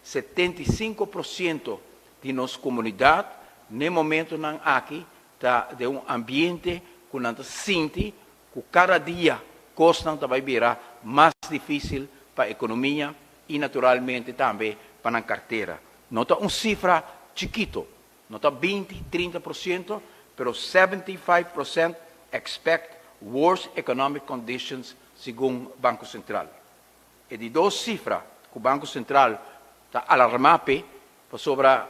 75% de nossa comunidade, no momento não aqui, está de um ambiente que não sente que cada dia costa vai virar mais difícil para a economia e naturalmente também para a carteira. Não está uma cifra chiquito, não está 20, 30%, mas 75% expect worse economic conditions, segundo o Banco Central. E de duas cifras que o Banco Central está alarmado sobre a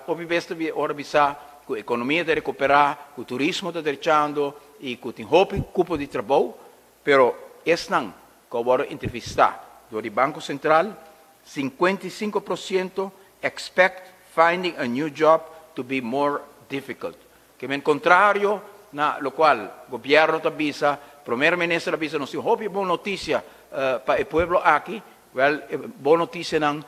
hora que a economia está recuperar, que o turismo está deixando e que tem cupo de trabalho, mas esse não, que eu entrevistar do Banco Central, 55% expect finding a new job to be more difficult. Que em contrário, na lo qual o governo está avisa, o primeiro-ministro avisa, não se houve boa notícia para o povo aqui, boa notícia não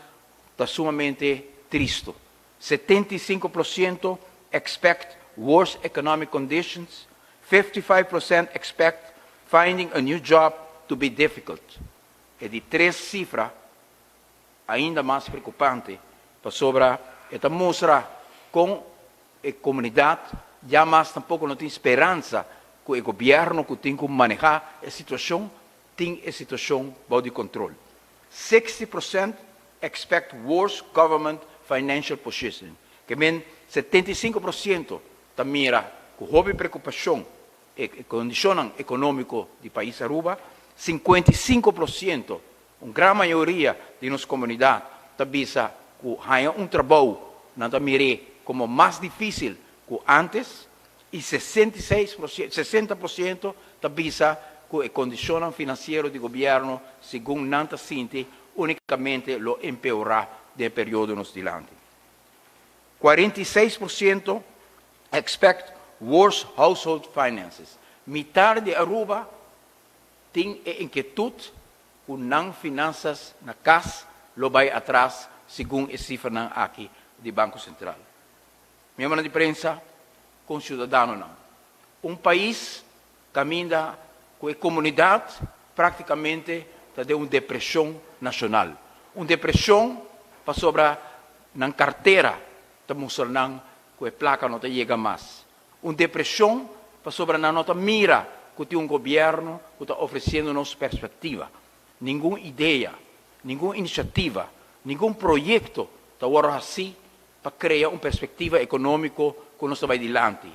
está sumamente triste. 75% expect worse economic conditions, 55% expect finding a new job to be difficult. E de três cifras, ainda mais preocupante, sobre esta mostra com a comunidade, já mais tampouco não tem esperança que o governo que tem que manejar a situação, tem a situação sob controle. 60% expect worse government financial position. Que mean 75% da mira que houve preocupação e condição econômica do país Aruba, 55%, uma grande maioria de nossa comunidade, avisa que há trabalho na mira como mais difícil que antes, e 60% avisa que a condição financeira do governo, segundo Nanta Sinti, unicamente lo empeorará no período nos dilante. 46% expect worse household finances. Metade de Aruba tem inquietude que não finanças na casa lo vai atrás, segundo a cifra aqui do Banco Central. Minha mãe de prensa, com cidadão não. Um país caminha com a comunidade praticamente de uma depressão nacional. Uma depressão para sobre na carteira da muçulmana que a placa não chega mais. Uma depressão para sobre na nota mira que tem governo que está oferecendo nossa perspectiva. Nenhuma ideia, nenhuma iniciativa, nenhum projeto está agora assim para criar uma perspectiva econômica que nós vai adiante.